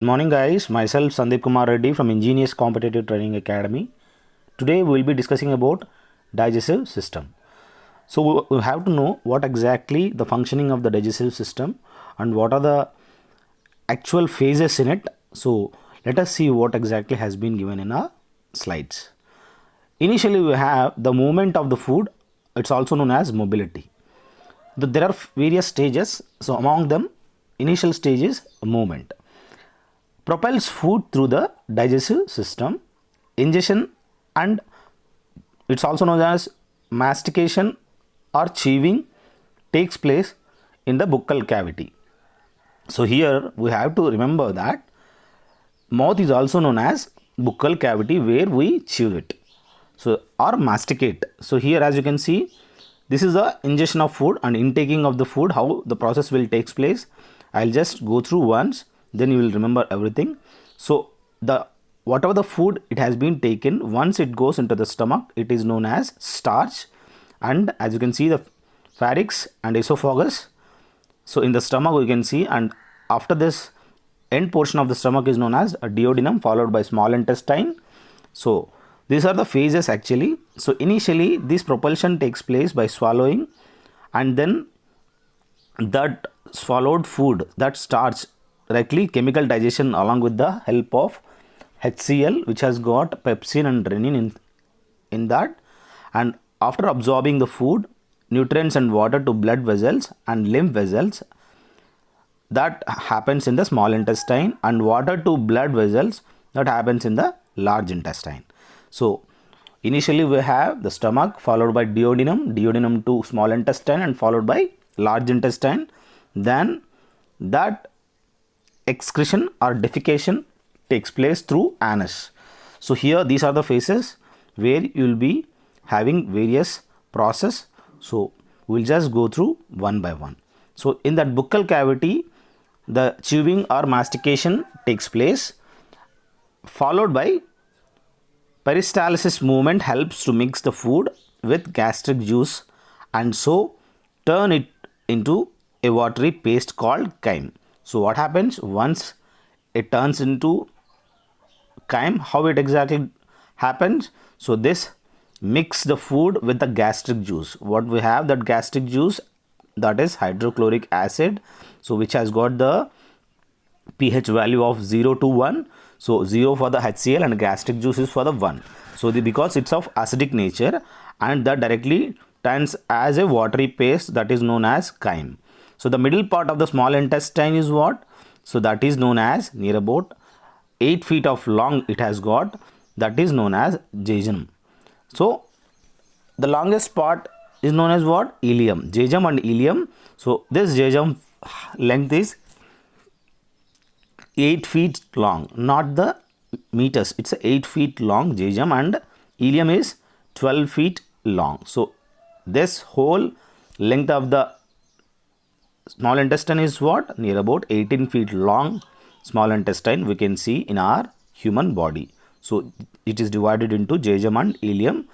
Good morning, guys. Myself Sandeep Kumar Reddy from Ingenious Competitive Training Academy. Today we will be discussing about digestive system. So we have to know what exactly the functioning of the digestive system and what are the actual phases in it. So let us see what exactly has been given in our slides. Initially we have the movement of the food. It's also known as mobility. There are various stages. So among them, initial stage is movement. Propels food through the digestive system. Ingestion, and it's also known as mastication or chewing, takes place in the buccal cavity. So here we have to remember that mouth is also known as buccal cavity where we chew it, so or masticate. So here, as you can see, this is the ingestion of food and intaking of the food, how the process will takes place. I'll just go through once, then you will remember everything. So the whatever the food it has been taken, once it goes into the stomach, it is known as starch. And as you can see, the pharynx and esophagus, so in the stomach you can see, and after this end portion of the stomach is known as a duodenum, followed by small intestine. So these are the phases actually. So initially this propulsion takes place by swallowing, and then that swallowed food, that starch, directly chemical digestion along with the help of HCl, which has got pepsin and renin in that. And after absorbing the food, nutrients and water to blood vessels and lymph vessels, that happens in the small intestine, and water to blood vessels, that happens in the large intestine. So initially we have the stomach, followed by duodenum to small intestine, and followed by large intestine. Then that excretion or defecation takes place through anus. So here these are the phases where you will be having various process. So we'll just go through one by one. So in that buccal cavity, the chewing or mastication takes place, followed by peristalsis movement helps to mix the food with gastric juice and so turn it into a watery paste called chyme. So what happens once it turns into chyme, how it exactly happens? So this mix the food with the gastric juice. What we have, that gastric juice, that is hydrochloric acid, so which has got the pH value of 0 to 1. So 0 for the HCl and gastric juice is for the 1. So because it's of acidic nature, and that directly turns as a watery paste, that is known as chyme. So the middle part of the small intestine is what? So that is known as near about 8 feet of long it has got, that is known as jejunum. So the longest part is known as what? Ileum. Jejunum and ileum. So this jejunum length is 8 feet long, not the meters, it's a 8 feet long jejunum, and ileum is 12 feet long. So this whole length of the small intestine is what? Near about 18 feet long small intestine we can see in our human body. So it is divided into jejunum and ileum.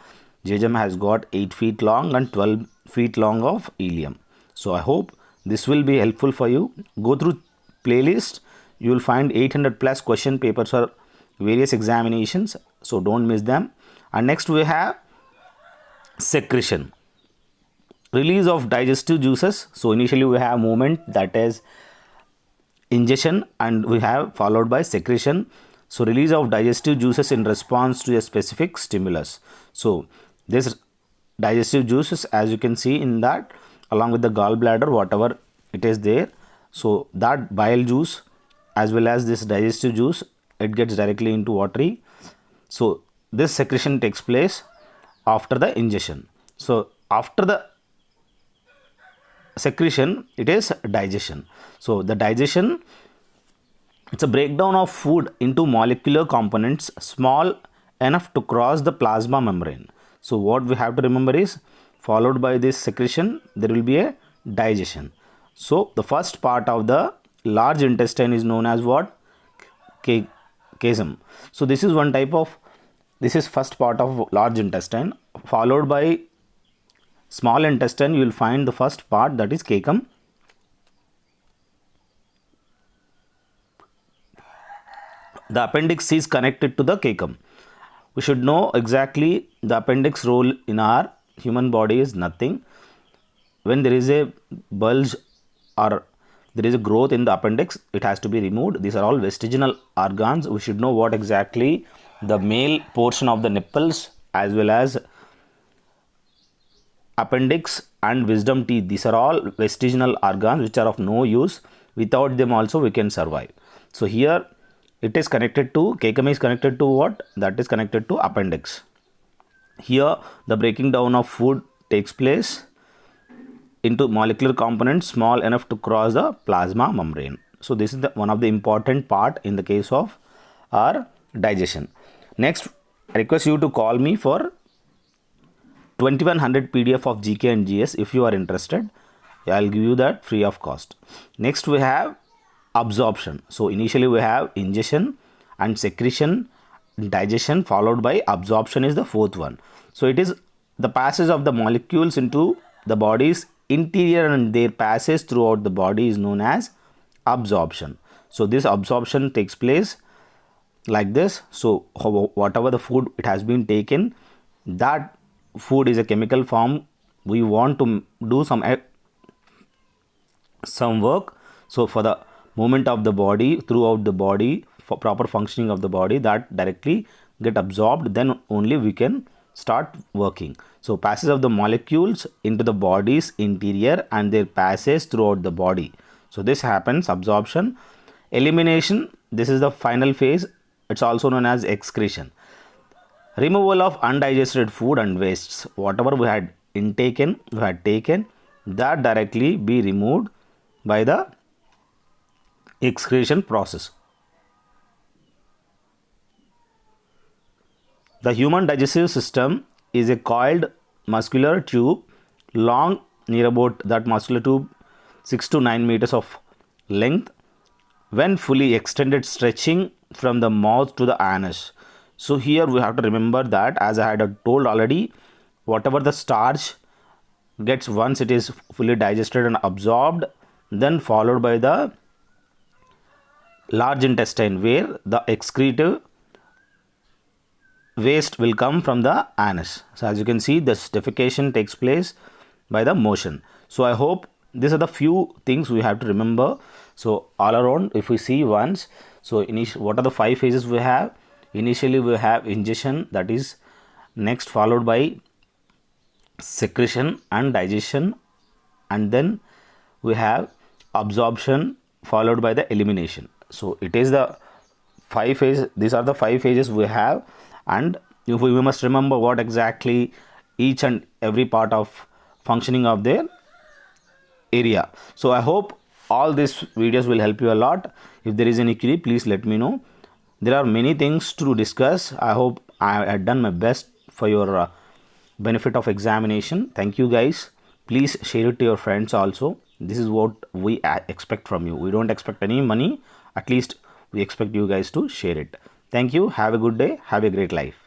Jejunum has got 8 feet long and 12 feet long of ileum. So I hope this will be helpful for you. Go through playlist, you will find 800 plus question papers for various examinations, so don't miss them. And next we have secretion, release of digestive juices. So initially we have movement, that is ingestion, and we have followed by secretion. So release of digestive juices in response to a specific stimulus. So this digestive juices, as you can see in that, along with the gallbladder, whatever it is there, so that bile juice as well as this digestive juice, it gets directly into watery. So this secretion takes place after the ingestion. So after the secretion, it is digestion. So the digestion, it's a breakdown of food into molecular components small enough to cross the plasma membrane. So what we have to remember is, followed by this secretion, there will be a digestion. So the first part of the large intestine is known as what? Chiasm. So this is one type of, this is first part of large intestine, followed by small intestine. You will find the first part, that is cecum. The appendix is connected to the cecum. We should know exactly the appendix role in our human body is nothing. When there is a bulge or there is a growth in the appendix, it has to be removed. These are all vestiginal organs. We should know what exactly the male portion of the nipples as well as appendix and wisdom teeth, these are all vestiginal organs which are of no use. Without them also we can survive. So here it is connected to, cecum is connected to what? That is connected to appendix. Here the breaking down of food takes place into molecular components small enough to cross the plasma membrane. So this is one of the important part in the case of our digestion. Next, I request you to call me for 2100 PDF of GK and GS if you are interested. I'll give you that free of cost. Next we have absorption. So initially we have ingestion and secretion, digestion, followed by absorption is the fourth one. So it is the passage of the molecules into the body's interior and their passage throughout the body is known as absorption. So this absorption takes place like this. So whatever the food it has been taken, that food is a chemical form. We want to do some work. So for the movement of the body throughout the body, for proper functioning of the body, that directly get absorbed, then only we can start working. So passage of the molecules into the body's interior and their passage throughout the body. So this happens, absorption. Elimination, this is the final phase. It's also known as excretion. Removal of undigested food and wastes. Whatever we had taken, that directly be removed by the excretion process. The human digestive system is a coiled muscular tube, long near about that muscular tube 6 to 9 meters of length, when fully extended, stretching from the mouth to the anus. So here we have to remember that, as I had told already, whatever the starch gets, once it is fully digested and absorbed, then followed by the large intestine, where the excretive waste will come from the anus. So as you can see, this defecation takes place by the motion. So I hope these are the few things we have to remember. So all around, if we see once, so what are the 5 phases we have? Initially we have ingestion, that is next followed by secretion and digestion, and then we have absorption followed by the elimination. So it is the 5 phases. These are the 5 phases we have, and we must remember what exactly each and every part of functioning of their area. So I hope all these videos will help you a lot. If there is any query, please let me know. There are many things to discuss. I hope I had done my best for your benefit of examination. Thank you guys. Please share it to your friends also. This is what we expect from you. We don't expect any money. At least we expect you guys to share it. Thank you. Have a good day. Have a great life.